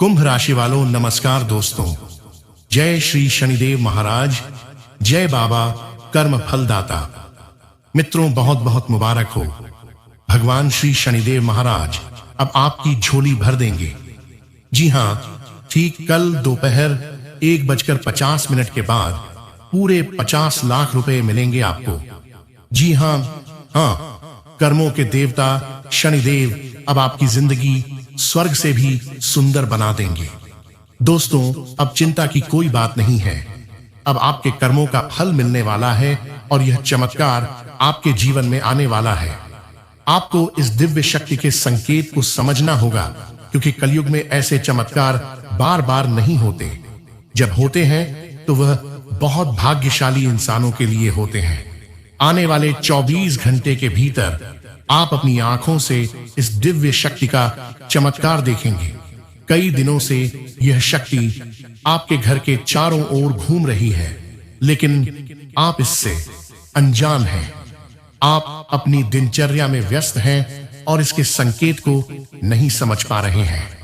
कुंभ राशि वालों नमस्कार दोस्तों। जय श्री शनिदेव महाराज, जय बाबा कर्म फलदाता। मित्रों बहुत बहुत मुबारक हो। भगवान श्री शनिदेव महाराज अब आपकी झोली भर देंगे। जी हां, ठीक कल दोपहर 1:50 के बाद पूरे 50 लाख रुपए मिलेंगे आपको। जी हां, कर्मों के देवता शनिदेव अब आपकी जिंदगी स्वर्ग से भी सुंदर बना देंगे। दोस्तों अब चिंता की कोई बात नहीं है। अब आपके कर्मों का फल मिलने वाला है और यह चमत्कार आपके जीवन में आने वाला है। आपको इस दिव्य शक्ति के संकेत को समझना होगा, क्योंकि कलयुग में ऐसे चमत्कार बार बार नहीं होते। जब होते हैं तो वह बहुत भाग्यशाली इंसानों के लिए होते हैं। आने वाले 24 घंटे के भीतर आप अपनी आंखों से इस दिव्य शक्ति का चमत्कार देखेंगे। कई दिनों से यह शक्ति आपके घर के चारों ओर घूम रही है, लेकिन आप इससे अनजान हैं। आप अपनी दिनचर्या में व्यस्त हैं और इसके संकेत को नहीं समझ पा रहे हैं।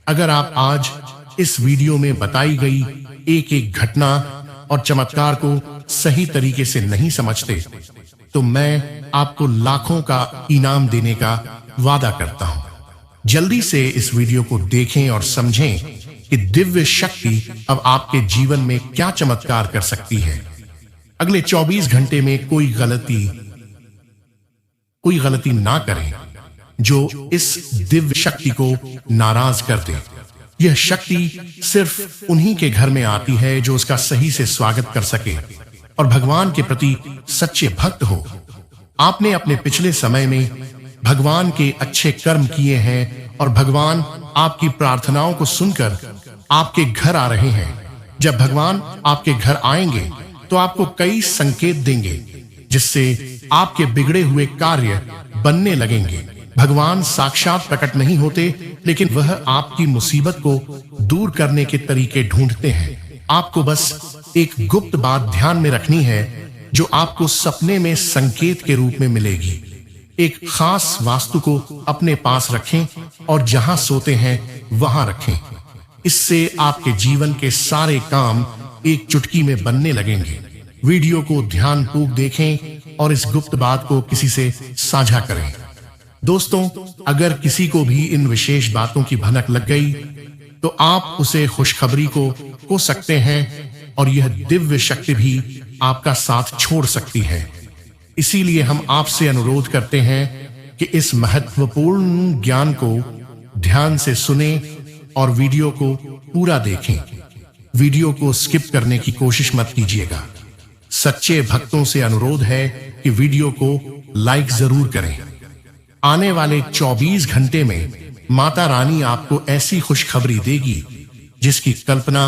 अगर आप आज इस वीडियो में बताई गई एक एक घटना और चमत्कार को सही तरीके से नहीं समझते, तो मैं आपको लाखों का इनाम देने का वादा करता हूं। जल्दी से इस वीडियो को देखें और समझें कि दिव्य शक्ति अब आपके जीवन में क्या चमत्कार कर सकती है। अगले 24 घंटे में कोई गलती ना करें जो इस दिव्य शक्ति को नाराज कर दे। यह शक्ति सिर्फ उन्हीं के घर में आती है जो उसका सही से स्वागत कर सके और भगवान के प्रति सच्चे भक्त हो। आपने अपने पिछले समय में भगवान के अच्छे कर्म किए हैं और भगवान आपकी प्रार्थनाओं को सुनकर आपके घर आ रहे हैं। जब भगवान आपके घर आएंगे तो आपको कई संकेत देंगे, जिससे आपके बिगड़े हुए कार्य बनने लगेंगे। भगवान साक्षात प्रकट नहीं होते, लेकिन वह आपकी मुसीबत को दूर करने के तरीके ढूंढते हैं। आपको बस एक गुप्त बात ध्यान में रखनी है, जो आपको सपने में संकेत के रूप में मिलेगी। एक खास वास्तु को अपने पास रखें और जहां सोते हैं वहां रखें। इससे आपके जीवन के सारे काम एक चुटकी में बनने लगेंगे। वीडियो को ध्यानपूर्वक देखें और इस गुप्त बात को किसी से साझा करें। दोस्तों अगर किसी को भी इन विशेष बातों की भनक लग गई तो आप उसे खुशखबरी को सकते हैं और यह दिव्य शक्ति भी आपका साथ छोड़ सकती है। इसीलिए हम आपसे अनुरोध करते हैं कि इस महत्वपूर्ण ज्ञान को ध्यान से सुने और वीडियो को पूरा देखें। वीडियो को स्किप करने की कोशिश मत कीजिएगा। सच्चे भक्तों से अनुरोध है कि वीडियो को लाइक जरूर करें। आने वाले 24 घंटे में माता रानी आपको ऐसी खुशखबरी देगी जिसकी कल्पना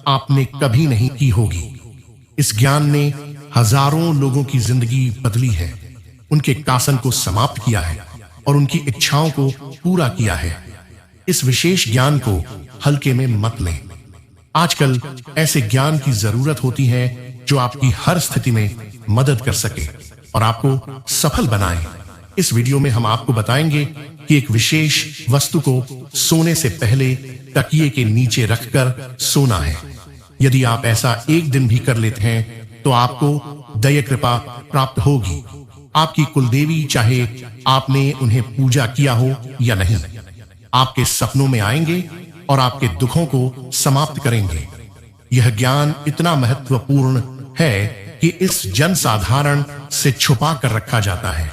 आपने कभी नहीं की होगी। इस ज्ञान ने हजारों लोगों की जिंदगी बदली है, उनके कासन को समाप्त किया है और उनकी इच्छाओं को पूरा किया है। इस विशेष ज्ञान को हल्के में मत लें। आजकल ऐसे ज्ञान की जरूरत होती है जो आपकी हर स्थिति में मदद कर सके और आपको सफल बनाए। इस वीडियो में हम आपको बताएंगे कि एक विशेष वस्तु को सोने से पहले तकिए के नीचे रखकर सोना है। यदि आप ऐसा एक दिन भी कर लेते हैं तो आपको दया कृपा प्राप्त होगी। आपकी कुलदेवी, चाहे आपने उन्हें पूजा किया हो या नहीं, आपके सपनों में आएंगे और आपके दुखों को समाप्त करेंगे। यह ज्ञान इतना महत्वपूर्ण है कि इस जनसाधारण से छुपा कर रखा जाता है।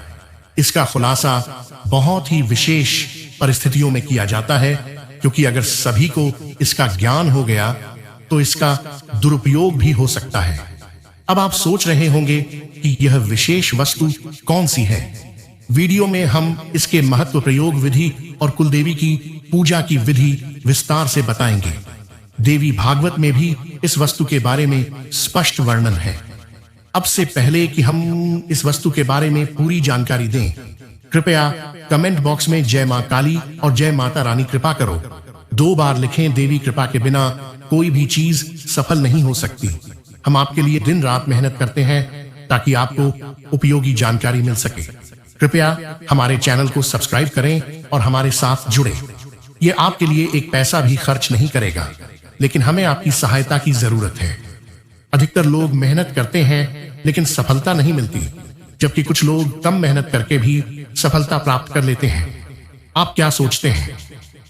इसका खुलासा बहुत ही विशेष परिस्थितियों में किया जाता है, क्योंकि अगर सभी को इसका ज्ञान हो गया तो इसका दुरुपयोग भी हो सकता है। अब आप सोच रहे होंगे कि यह विशेष वस्तु कौन सी है। वीडियो में हम इसके महत्व, प्रयोग विधि और कुलदेवी की पूजा की विधि विस्तार से बताएंगे। देवी भागवत में भी इस वस्तु के बारे में स्पष्ट वर्णन है। अब से पहले कि हम इस वस्तु के बारे में पूरी जानकारी दें, कृपया कमेंट बॉक्स में जय मां काली और जय माता रानी कृपा करो 2 बार लिखें। देवी कृपा के बिना कोई भी चीज सफल नहीं हो सकती। हम आपके लिए दिन रात मेहनत करते हैं ताकि आपको उपयोगी जानकारी मिल सके। कृपया हमारे चैनल को सब्सक्राइब करें और हमारे साथ जुड़े। ये आपके लिए एक पैसा भी खर्च नहीं करेगा, लेकिन हमें आपकी सहायता की जरूरत है। अधिकतर लोग मेहनत करते हैं लेकिन सफलता नहीं मिलती, जबकि कुछ लोग कम मेहनत करके भी सफलता प्राप्त कर लेते हैं। आप क्या सोचते हैं?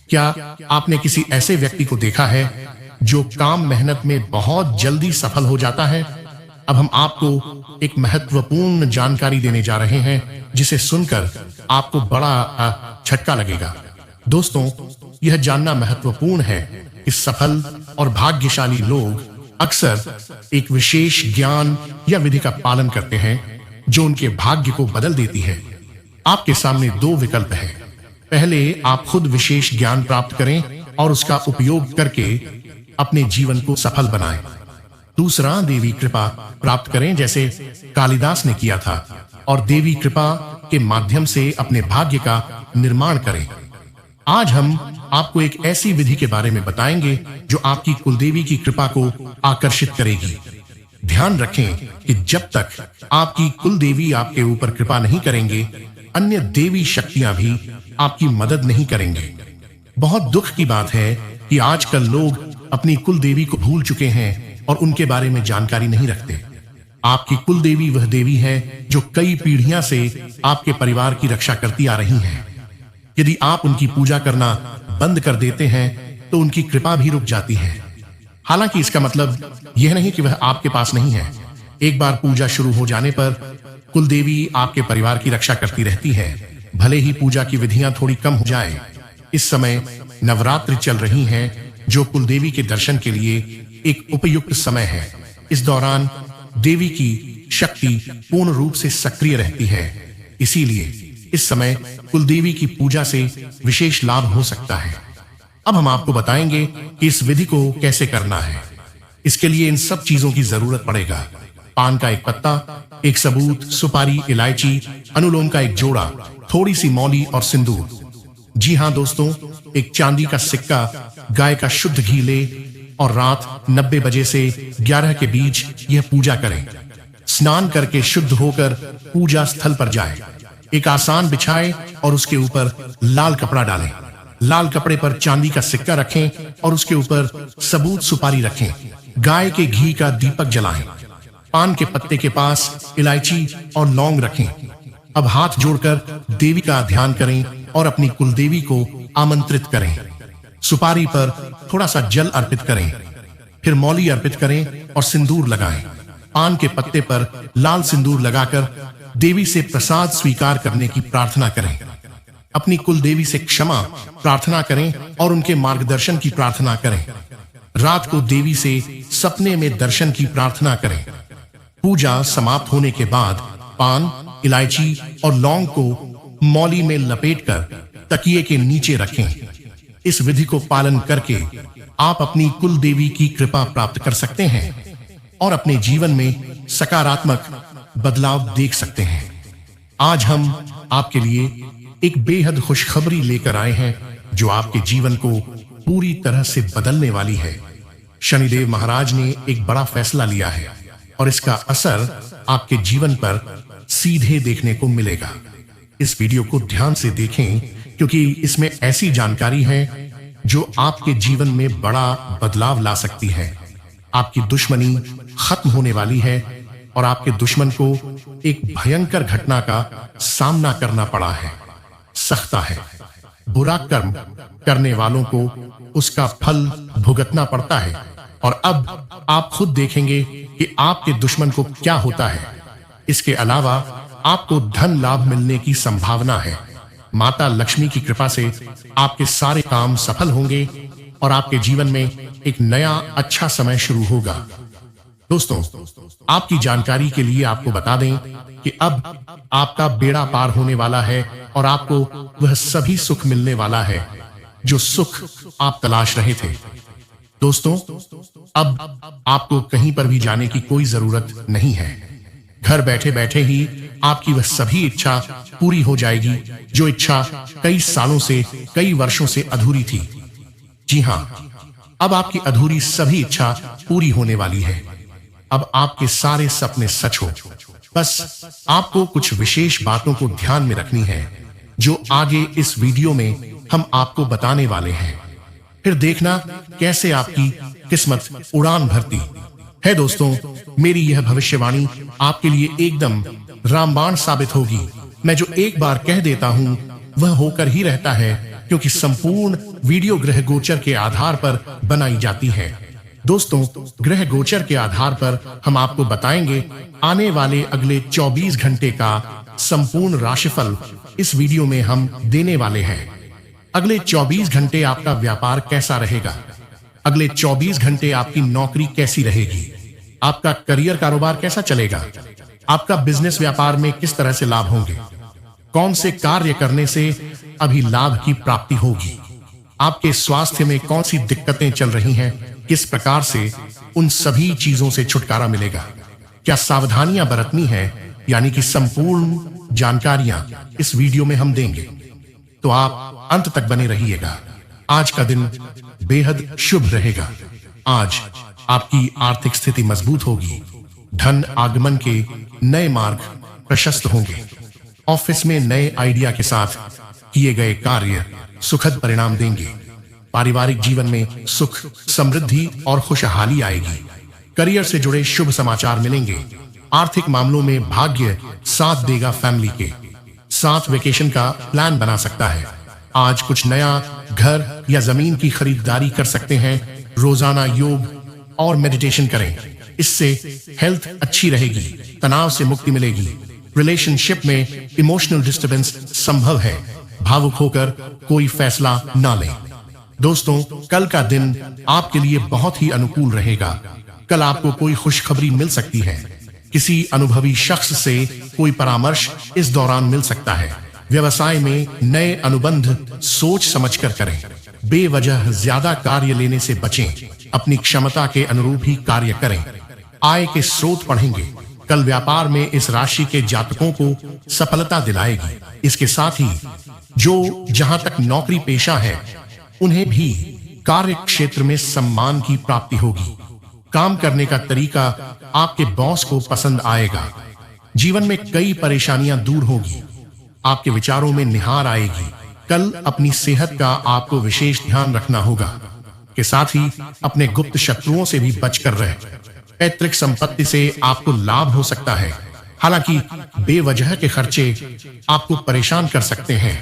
क्या आपने किसी ऐसे व्यक्ति को देखा है जो काम मेहनत में बहुत जल्दी सफल हो जाता है? अब हम आपको एक महत्वपूर्ण जानकारी देने जा रहे हैं जिसे सुनकर आपको बड़ा झटका लगेगा। दोस्तों, यह जानना महत्वपूर्ण है कि सफल और भाग्यशाली लोग अक्सर एक विशेष ज्ञान या विधि का पालन करते हैं जो उनके भाग्य को बदल देती है। आपके सामने दो विकल्प हैं। पहले आप खुद विशेष ज्ञान प्राप्त करें और उसका उपयोग करके अपने जीवन को सफल बनाएं। दूसरा, देवी कृपा प्राप्त करें जैसे कालिदास ने किया था और देवी कृपा के माध्यम से अपने भाग्य का निर्माण करें। आज हम आपको एक ऐसी विधि के बारे में बताएंगे जो आपकी कुलदेवी की कृपा को आकर्षित करेगी। ध्यान रखें कि जब तक आपकी कुलदेवी आपके ऊपर कृपा नहीं करेंगे, अन्य देवी शक्तियां भी आपकी मदद नहीं करेंगे। बहुत दुख की बात है कि आजकल लोग अपनी कुलदेवी को भूल चुके हैं और उनके बारे में जानकारी नहीं रखते। आपकी कुलदेवी वह देवी है जो कई पीढ़ियां से आपके परिवार की रक्षा करती आ रही हैं। यदि आप उनकी पूजा करना बंद कर देते हैं तो उनकी कृपा भी रुक जाती है। हालांकि इसका मतलब यह नहीं कि वह आपके पास नहीं है। एक बार पूजा शुरू हो जाने पर कुलदेवी आपके परिवार की रक्षा करती रहती है, भले ही पूजा की विधियां थोड़ी कम हो जाए। इस समय नवरात्रि चल रही हैं, जो कुलदेवी के दर्शन के लिए एक उपयुक्त समय है। इस दौरान देवी की शक्ति पूर्ण रूप से सक्रिय रहती है, इसीलिए इस समय कुलदेवी की पूजा से विशेष लाभ हो सकता है। अब हम आपको बताएंगे कि इस विधि को कैसे करना है। इसके लिए इन सब चीजों की जरूरत पड़ेगा। पान का एक पत्ता, एक सबूत, सुपारी, इलायची, अनुलोम का एक जोड़ा, थोड़ी सी मौली और सिंदूर। जी हाँ दोस्तों, एक चांदी का सिक्का, गाय का शुद्ध घी ले और रात 90 बजे से 11 के बीच यह पूजा करें। स्नान करके शुद्ध होकर पूजा स्थल पर जाएं। एक आसान बिछाएं और उसके ऊपर लाल कपड़ा डालें। लाल कपड़े पर चांदी का सिक्का रखें और उसके ऊपर सबूत सुपारी रखें। गाय के घी का दीपक जलाएं। पान के पत्ते के पास इलायची और लौंग रखें। अब हाथ जोड़कर देवी का ध्यान करें और अपनी कुलदेवी को आमंत्रित करें। सुपारी पर थोड़ा सा जल अर्पित करें, फिर मौली अर्पित करें और सिंदूर लगाएं। पान के पत्ते पर लाल सिंदूर लगाकर देवी से प्रसाद स्वीकार करने की प्रार्थना करें। अपनी कुलदेवी से क्षमा प्रार्थना करें और उनके मार्गदर्शन की प्रार्थना करें। रात को देवी से सपने में दर्शन की प्रार्थना करें। पूजा समाप्त होने के बाद पान, इलायची और लौंग को मौली में लपेटकर तकिए के नीचे रखें। इस विधि को पालन करके आप अपनी कुलदेवी की कृपा प्राप्त कर सकते हैं और अपने जीवन में सकारात्मक बदलाव देख सकते हैं। आज हम आपके लिए एक बेहद खुशखबरी लेकर आए हैं जो आपके जीवन को पूरी तरह से बदलने वाली है। शनिदेव महाराज ने एक बड़ा फैसला लिया है और इसका असर आपके जीवन पर सीधे देखने को मिलेगा। इस वीडियो को ध्यान से देखें क्योंकि इसमें ऐसी जानकारी है जो आपके जीवन में बड़ा बदलाव ला सकती है। आपकी दुश्मनी खत्म होने वाली है और आपके दुश्मन को एक भयंकर घटना का सामना करना पड़ा है। सख्ता है, बुरा कर्म करने वालों को उसका फल भुगतना पड़ता है और अब आप खुद देखेंगे कि आपके दुश्मन को क्या होता है। इसके अलावा आपको धन लाभ मिलने की संभावना है। माता लक्ष्मी की कृपा से आपके सारे काम सफल होंगे और आपके जीवन में एक नया अच्छा समय शुरू होगा। दोस्तों, आपकी जानकारी के लिए आपको बता दें कि अब आपका बेड़ा पार होने वाला है और आपको वह सभी सुख मिलने वाला है जो सुख आप तलाश रहे थे। दोस्तों, अब आपको कहीं पर भी जाने की कोई जरूरत नहीं है। घर बैठे बैठे ही आपकी वह सभी इच्छा पूरी हो जाएगी जो इच्छा कई सालों से, कई वर्षों से अधूरी थी। जी हां, अब आपकी अधूरी सभी इच्छा पूरी होने वाली है। अब आपके सारे सपने सच हो। बस आपको कुछ विशेष बातों को ध्यान में रखनी है। जो आगे इस वीडियो में हम आपको बताने वाले हैं। फिर देखना कैसे आपकी किस्मत उड़ान भरती है। दोस्तों, मेरी यह भविष्यवाणी आपके लिए एकदम रामबाण साबित होगी। मैं जो एक बार कह देता हूं वह होकर ही रहता है, क्योंकि संपूर्ण वीडियो ग्रह गोचर के आधार पर बनाई जाती है। दोस्तों, ग्रह गोचर के आधार पर हम आपको बताएंगे आने वाले अगले 24 घंटे का संपूर्ण राशिफल इस वीडियो में हम देने वाले हैं। अगले 24 घंटे आपका व्यापार कैसा रहेगा, अगले 24 घंटे आपकी नौकरी कैसी रहेगी, आपका करियर कारोबार कैसा चलेगा, आपका बिजनेस व्यापार में किस तरह से लाभ होंगे, कौन से कार्य करने से अभी लाभ की प्राप्ति होगी, आपके स्वास्थ्य में कौन सी दिक्कतें चल रही हैं, किस प्रकार से उन सभी चीजों से छुटकारा मिलेगा, क्या सावधानियां बरतनी है, यानी कि संपूर्ण जानकारियां इस वीडियो में हम देंगे। तो आप अंत तक बने रहिएगा। आज का दिन बेहद शुभ रहेगा। आज आपकी आर्थिक स्थिति मजबूत होगी, धन आगमन के नए मार्ग प्रशस्त होंगे, ऑफिस में नए आइडिया के साथ किए गए कार्य सुखद परिणाम देंगे, पारिवारिक जीवन में सुख, समृद्धि और खुशहाली आएगी, करियर से जुड़े शुभ समाचार मिलेंगे, आर्थिक मामलों में भाग्य साथ देगा, फैमिली के साथ वेकेशन का प्लान बना सकता है। आज कुछ नया घर या जमीन की खरीदारी कर सकते हैं। रोजाना योग और मेडिटेशन करें, इससे हेल्थ अच्छी रहेगी, तनाव से मुक्ति मिलेगी। रिलेशनशिप में इमोशनल डिस्टर्बेंस संभव है, भावुक होकर कोई फैसला ना लें। दोस्तों, कल का दिन आपके लिए बहुत ही अनुकूल रहेगा। कल आपको कोई खुशखबरी मिल सकती है, किसी अनुभवी शख्स से कोई परामर्श इस दौरान मिल सकता है। व्यवसाय में नए अनुबंध सोच समझकर करें, बेवजह ज्यादा कार्य लेने से बचें, अपनी क्षमता के अनुरूप ही कार्य करें। आय के स्रोत बढ़ेंगे, कल व्यापार में इस राशि के जातकों को सफलता दिलाएगी। इसके साथ ही जो जहां तक नौकरी पेशा है उन्हें भी कार्य क्षेत्र में सम्मान की प्राप्ति होगी। काम करने का तरीका आपके बॉस को पसंद आएगा। जीवन में कई परेशानियां दूर होगी, आपके विचारों में निहार आएगी। कल अपनी सेहत का आपको विशेष ध्यान रखना होगा, के साथ ही अपने गुप्त शत्रुओं से भी बचकर रहे। पैतृक संपत्ति से आपको लाभ हो सकता है, हालांकि बेवजह के खर्चे आपको परेशान कर सकते हैं।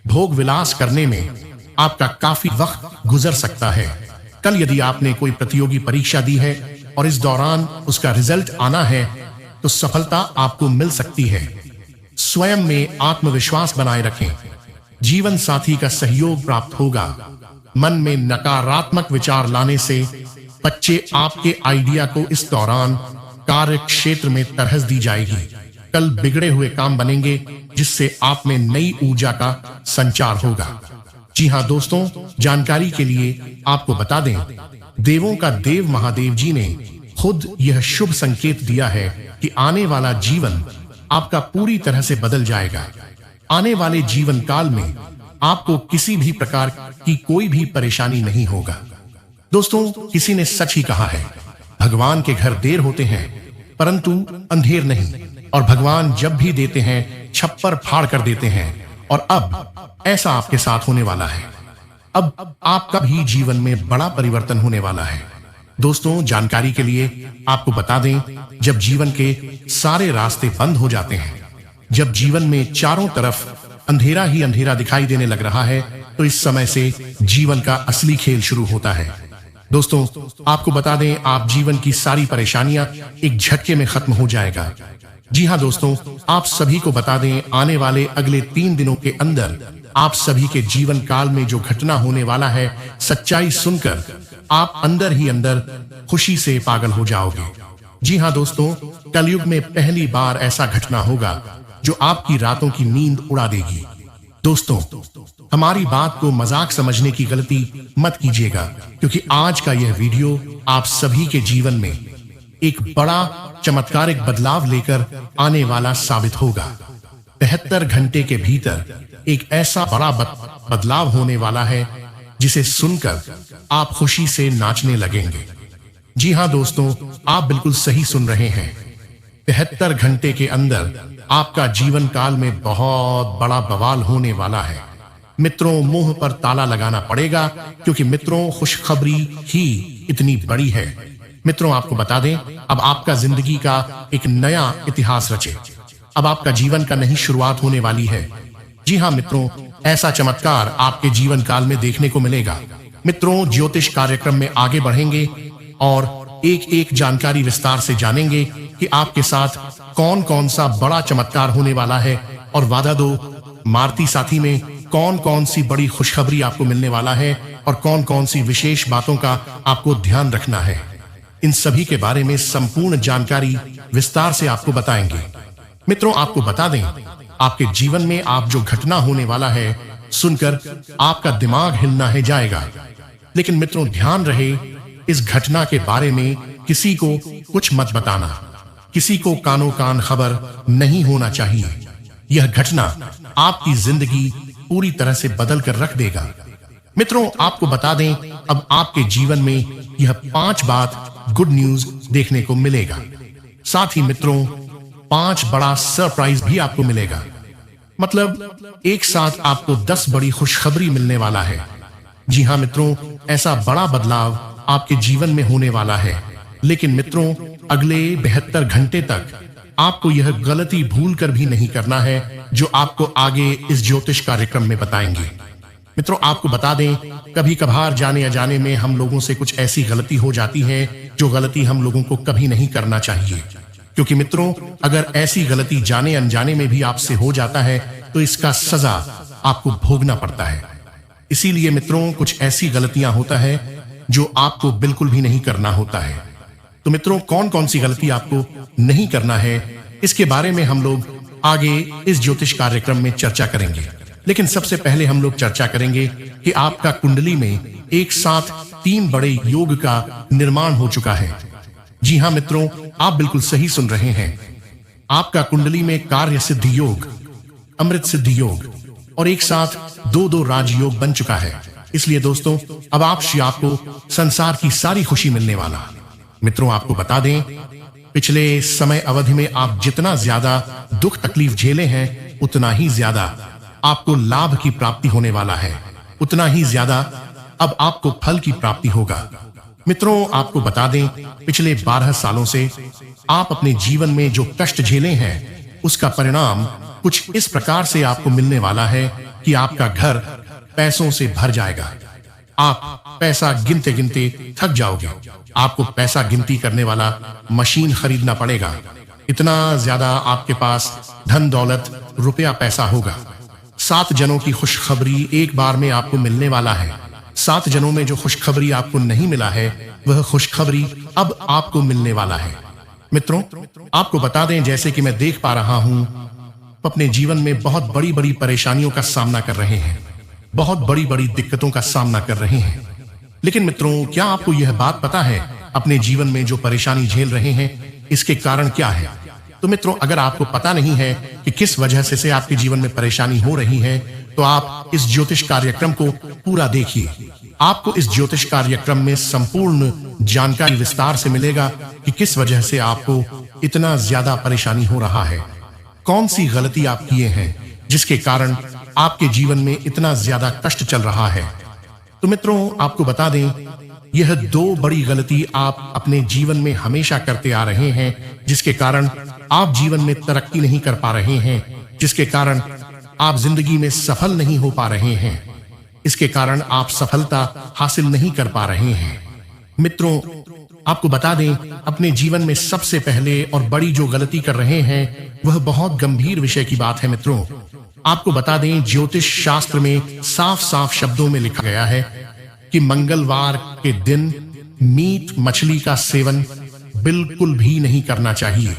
भोग विलास करने में आपका काफी वक्त गुजर सकता है। कल यदि आपने कोई प्रतियोगी परीक्षा दी है और इस दौरान उसका रिजल्ट आना है तो सफलता आपको मिल सकती है। स्वयं में आत्मविश्वास बनाए रखें, जीवन साथी का सहयोग प्राप्त होगा। मन में नकारात्मक विचार लाने से बच्चे आपके आइडिया को इस दौरान कार्य क्षेत्र में तरह दी जाएगी। कल बिगड़े हुए काम बनेंगे, जिससे आप में नई ऊर्जा का संचार होगा। जी हां दोस्तों, जानकारी के लिए आपको बता दें, देवों का देव महादेव जी ने खुद यह शुभ संकेत दिया है कि आने वाला जीवन आपका पूरी तरह से बदल जाएगा। आने वाले जीवन काल में आपको किसी भी प्रकार की कोई भी परेशानी नहीं होगा। दोस्तों, किसी ने सच ही कहा है, भगवान के घर देर होते हैं परंतु अंधेर नहीं, और भगवान जब भी देते हैं छप्पर फाड़ कर देते हैं। और अब ऐसा आपके साथ होने वाला है। अब आपका भी जीवन में बड़ा परिवर्तन होने वाला है। दोस्तों, जानकारी के लिए आपको बता दें, जब जीवन के सारे रास्ते बंद हो जाते हैं, जब जीवन में चारों तरफ अंधेरा ही अंधेरा दिखाई देने लग रहा है, तो इस समय से जीवन का असली खेल शुरू होता है। दोस्तों, आपको बता दें, आप जीवन की सारी परेशानियां एक झटके में खत्म हो जाएगा। जी हां दोस्तों, आप सभी को बता दें, आने वाले अगले 3 दिनों के अंदर आप सभी के जीवन काल में जो घटना होने वाला है, सच्चाई सुनकर आप अंदर ही अंदर खुशी से पागल हो जाओगे। जी हां दोस्तों, कलयुग में पहली बार ऐसा घटना होगा जो आपकी रातों की नींद उड़ा देगी। दोस्तों, हमारी बात को मजाक समझने की गलती मत कीजिएगा, क्योंकि आज का यह वीडियो आप सभी के जीवन में एक बड़ा चमत्कारिक बदलाव लेकर आने वाला साबित होगा। 72 घंटे के भीतर एक ऐसा बड़ा बदलाव होने वाला है जिसे सुनकर आप खुशी से नाचने लगेंगे। जी हां दोस्तों, आप बिल्कुल सही सुन रहे हैं। 72 घंटे के अंदर आपका जीवन काल में बहुत बड़ा बवाल होने वाला है। मित्रों, मुंह पर ताला लगाना पड़ेगा, क्योंकि मित्रों खुशखबरी ही इतनी बड़ी है। मित्रों, आपको बता दें, अब आपका जिंदगी का एक नया इतिहास रचे। अब आपका जीवन का नई शुरुआत होने वाली है। जी हाँ मित्रों, ऐसा चमत्कार आपके जीवन काल में देखने को मिलेगा। मित्रों, ज्योतिष कार्यक्रम में आगे बढ़ेंगे और एक एक जानकारी विस्तार से जानेंगे कि आपके साथ कौन कौन सा बड़ा चमत्कार होने वाला है, और वादा दो मारुति साथी में कौन कौन सी बड़ी खुशखबरी आपको मिलने वाला है और कौन कौन सी विशेष बातों का आपको ध्यान रखना है। इन सभी के बारे में संपूर्ण जानकारी विस्तार से आपको बताएंगे। मित्रों, आपको बता दें, आपके जीवन में आप जो घटना होने वाला है सुनकर आपका दिमाग हिलना है जाएगा। लेकिन मित्रों, ध्यान रहे, इस घटना के बारे में किसी को कुछ मत बताना। किसी को कानो कान खबर नहीं होना चाहिए। यह घटना आपकी जिंदगी पूरी तरह से बदल कर रख देगा। मित्रों, आपको बता दें, अब आपके जीवन में यह 5 बात गुड न्यूज देखने को मिलेगा। साथ ही मित्रों, 5 बड़ा सरप्राइज भी आपको मिलेगा। मतलब एक साथ आपको 10 बड़ी खुशखबरी मिलने वाला है। जी हाँ मित्रों, ऐसा बड़ा बदलाव आपके जीवन में होने वाला है। लेकिन मित्रों, अगले 72 घंटे तक आपको यह गलती भूल कर भी नहीं करना है जो आपको आगे इस ज्योतिष कार्यक्रम में बताएंगे। मित्रों, आपको बता दें, कभी कभार जाने अजाने में हम लोगों से कुछ ऐसी गलती हो जाती है जो गलती हम लोगों को कभी नहीं करना चाहिए। क्योंकि मित्रों, अगर ऐसी गलती जाने अनजाने में भी आपसे हो जाता है तो इसका सजा आपको भोगना पड़ता है। इसीलिए मित्रों, कुछ ऐसी गलतियां होता है जो आपको बिल्कुल भी नहीं करना होता है। तो मित्रों, कौन कौन सी गलती आपको नहीं करना है, इसके बारे में हम लोग आगे इस ज्योतिष कार्यक्रम में चर्चा करेंगे। लेकिन सबसे पहले हम लोग चर्चा करेंगे कि आपका कुंडली में एक साथ 3 बड़े योग का निर्माण हो चुका है। जी हाँ मित्रों, आप बिल्कुल सही सुन रहे हैं। आपका कुंडली में कार्य सिद्धि योग, अमृत सिद्धि योग और एक साथ 2-2 राजयोग बन चुका है। इसलिए दोस्तों, अब आपको संसार की सारी खुशी मिलने वाला। मित्रों, आपको बता दें, पिछले समय अवधि में आप जितना ज्यादा दुख तकलीफ झेले हैं, उतना ही ज्यादा आपको लाभ की प्राप्ति होने वाला है। उतना ही ज्यादा अब आपको फल की प्राप्ति होगा। मित्रों, आपको बता दें, पिछले 12 सालों से आप अपने जीवन में जो कष्ट झेले हैं, उसका परिणाम कुछ इस प्रकार से आपको मिलने वाला है कि आपका घर पैसों से भर जाएगा। आप पैसा गिनते गिनते थक जाओगे। आपको पैसा गिनती करने वाला मशीन खरीदना पड़ेगा। इतना ज्यादा आपके पास धन दौलत रुपया पैसा होगा। 7 जनों की खुशखबरी एक बार में आपको मिलने वाला है। 7 जनों में जो खुशखबरी आपको नहीं मिला है, वह खुशखबरी अब आपको मिलने वाला है। मित्रों, आपको बता दें, जैसे कि मैं देख पा रहा हूं, अपने जीवन में बहुत बड़ी बड़ी परेशानियों का सामना कर रहे हैं, बहुत बड़ी बड़ी दिक्कतों का सामना कर रहे हैं। लेकिन मित्रों, क्या आपको यह बात पता है, अपने जीवन में जो परेशानी झेल रहे हैं, इसके कारण क्या है? तो मित्रों, अगर आपको पता नहीं है कि किस वजह से आपके जीवन में परेशानी हो रही है, तो आप इस ज्योतिष कार्यक्रम को पूरा देखिए। आपको इस ज्योतिष कार्यक्रम में संपूर्ण जानकारी विस्तार से मिलेगा कि किस वजह से आपको इतना ज्यादा परेशानी हो रहा है, कौन सी गलती आप किए हैं जिसके कारण आपके जीवन में इतना ज्यादा कष्ट चल रहा है। तो मित्रों, आपको बता दें, यह 2 बड़ी गलती आप अपने जीवन में हमेशा करते आ रहे हैं, जिसके कारण आप जीवन में तरक्की नहीं कर पा रहे हैं, जिसके कारण आप जिंदगी में सफल नहीं हो पा रहे हैं, इसके कारण आप सफलता हासिल नहीं कर पा रहे हैं। मित्रों, आपको बता दें, अपने जीवन में सबसे पहले और बड़ी जो गलती कर रहे हैं, वह बहुत गंभीर विषय की बात है। मित्रों, आपको बता दें, ज्योतिष शास्त्र में साफ साफ शब्दों में लिखा गया है कि मंगलवार के दिन मीट मछली का सेवन बिल्कुल भी नहीं करना चाहिए।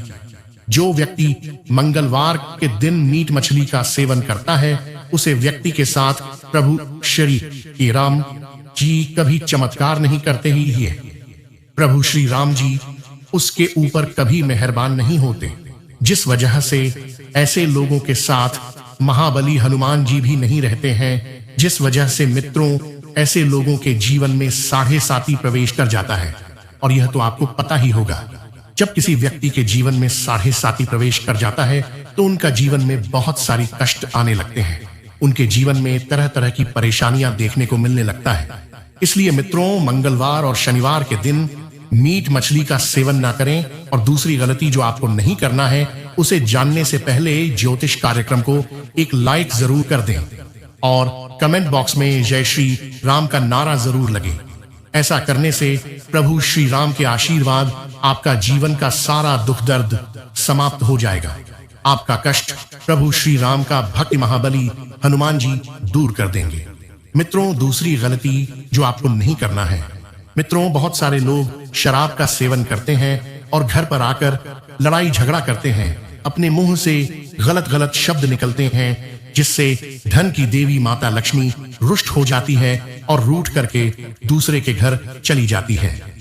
जो व्यक्ति मंगलवार के दिन मीट मछली का सेवन करता है, उसे व्यक्ति के साथ प्रभु श्री राम जी कभी चमत्कार नहीं करते ही है। प्रभु श्री राम जी उसके ऊपर कभी मेहरबान नहीं होते, जिस वजह से ऐसे लोगों के साथ महाबली हनुमान जी भी नहीं रहते हैं, जिस वजह से मित्रों ऐसे लोगों के जीवन में 7.5 प्रवेश कर जाता है। और यह तो आपको पता ही होगा। जब किसी व्यक्ति के जीवन में साढ़े साती प्रवेश कर जाता है तो उनका जीवन में बहुत सारी कष्ट आने लगते हैं। उनके जीवन में तरह तरह की परेशानियां देखने को मिलने लगता है। इसलिए मित्रों, मंगलवार और शनिवार के दिन मीट मछली का सेवन ना करें। और दूसरी गलती जो आपको नहीं करना है, उसे जानने से पहले ज्योतिष कार्यक्रम को एक लाइक जरूर कर दें और कमेंट बॉक्स में जय श्री राम का नारा जरूर लगे। ऐसा करने से प्रभु श्री राम के आशीर्वाद आपका जीवन का सारा दुख दर्द समाप्त हो जाएगा। आपका कष्ट प्रभु श्री राम का भक्त महाबली हनुमान जी दूर कर देंगे। मित्रों, दूसरी गलती जो आपको नहीं करना है, मित्रों, बहुत सारे लोग शराब का सेवन करते हैं और घर पर आकर लड़ाई झगड़ा करते हैं। अपने मुंह से गलत गलत शब्द निकलते हैं, जिससे धन की देवी माता लक्ष्मी रुष्ट हो जाती है और रूठ करके दूसरे के घर चली जाती है।